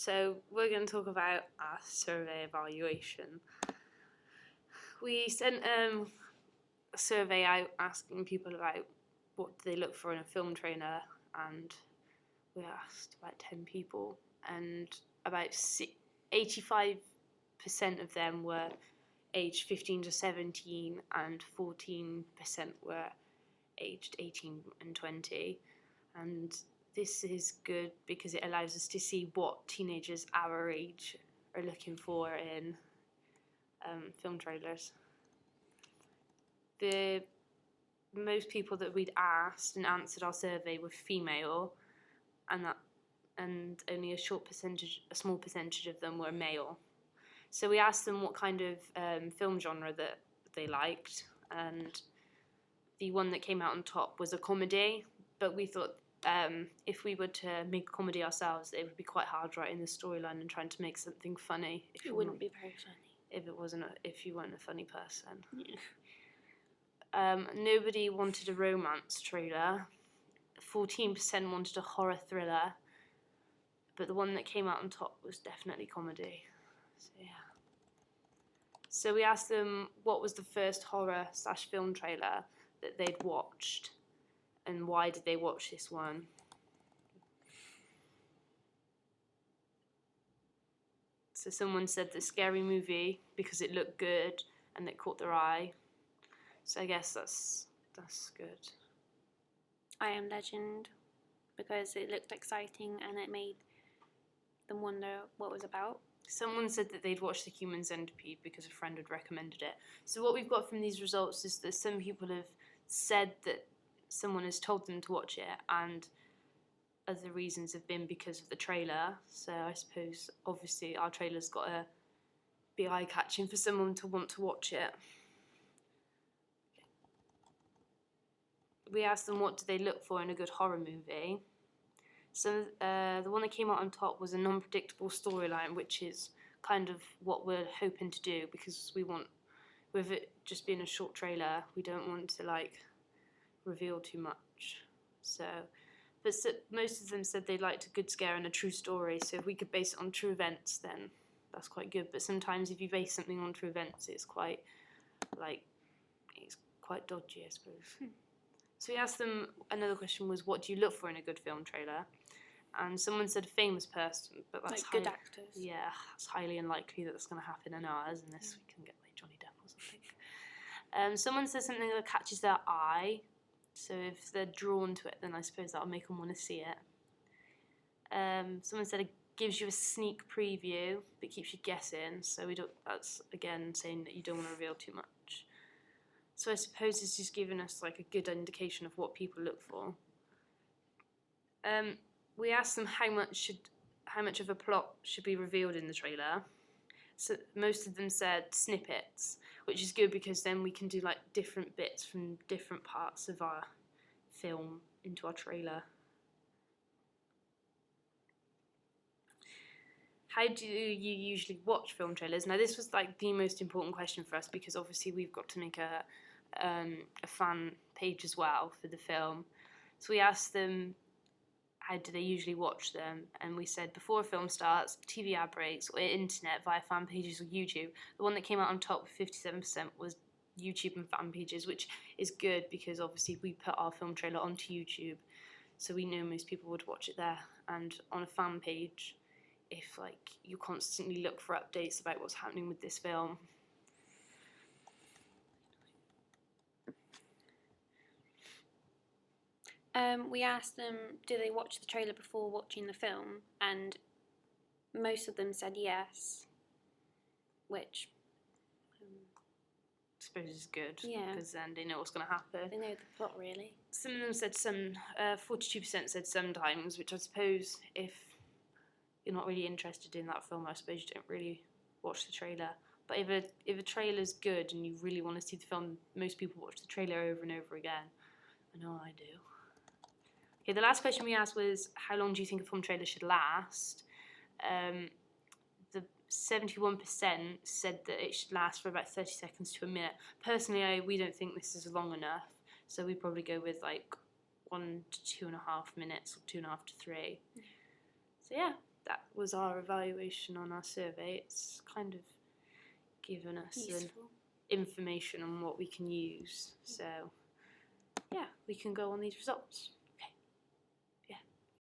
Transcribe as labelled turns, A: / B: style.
A: So we're going to talk about our survey evaluation. We sent a survey out asking people about what they look for in a film trailer, and we asked about 10 people, and about 85% of them were aged 15 to 17, and 14% were aged 18 and 20. And this is good because it allows us to see what teenagers our age are looking for in film trailers. The most people that we'd asked and answered our survey were female, and only a small percentage of them were male. So we asked them what kind of film genre that they liked, and the one that came out on top was a comedy. But we thought if we were to make a comedy ourselves, it would be quite hard writing the storyline and trying to make something funny.
B: It wouldn't be very funny
A: if you weren't a funny person.
B: Yeah.
A: Nobody wanted a romance trailer. 14% wanted a horror thriller, but the one that came out on top was definitely comedy. So yeah. So we asked them what was the first horror/film trailer that they'd watched, and why did they watch this one. So someone said the Scary Movie because it looked good and it caught their eye. So I guess that's good.
B: I Am Legend, because it looked exciting and it made them wonder what it was about.
A: Someone said that they'd watched The Human Centipede because a friend had recommended it. So what we've got from these results is that some people have said that someone has told them to watch it, and other reasons have been because of the trailer. So I suppose, obviously, our trailer's got to be eye-catching for someone to want to watch it. We asked them what do they look for in a good horror movie. So the one that came out on top was a non-predictable storyline, which is kind of what we're hoping to do, because we want, with it just being a short trailer, we don't want to reveal too much. But most of them said they liked a good scare and a true story. So if we could base it on true events, then that's quite good. But sometimes if you base something on true events, it's quite dodgy, I suppose. So we asked them, another question was, what do you look for in a good film trailer? And someone said a famous person, but that's
B: good actors.
A: Yeah, it's highly unlikely that that's going to happen in ours, unless we can get Johnny Depp or something. Someone said something that catches their eye. So if they're drawn to it, then I suppose that'll make them want to see it. Someone said it gives you a sneak preview, but keeps you guessing. So that's again saying that you don't want to reveal too much. So I suppose it's just giving us a good indication of what people look for. We asked them how much of a plot should be revealed in the trailer. So most of them said snippets, which is good because then we can do different bits from different parts of our film into our trailer. How do you usually watch film trailers? Now this was the most important question for us, because obviously we've got to make a fan page as well for the film. So we asked them how do they usually watch them, and we said before a film starts, TV ad breaks, or internet via fan pages or YouTube. The one that came out on top with 57% was YouTube and fan pages, which is good because obviously we put our film trailer onto YouTube, so we know most people would watch it there. And on a fan page, if you constantly look for updates about what's happening with this film.
B: We asked them, do they watch the trailer before watching the film? And most of them said yes, which
A: I suppose is good.
B: Yeah.
A: Because then they know what's going to happen.
B: They know the plot, really.
A: Some of them said 42% said sometimes, which I suppose if you're not really interested in that film, I suppose you don't really watch the trailer. But if a trailer's good and you really want to see the film, most people watch the trailer over and over again. I know I do. Okay, the last question we asked was, how long do you think a film trailer should last? The 71% said that it should last for about 30 seconds to a minute. Personally, we don't think this is long enough, so we probably go with 1 to 2.5 minutes, or 2.5 to 3. So yeah, that was our evaluation on our survey. It's kind of given us
B: Useful.
A: information on what we can use. So, yeah, we can go on these results.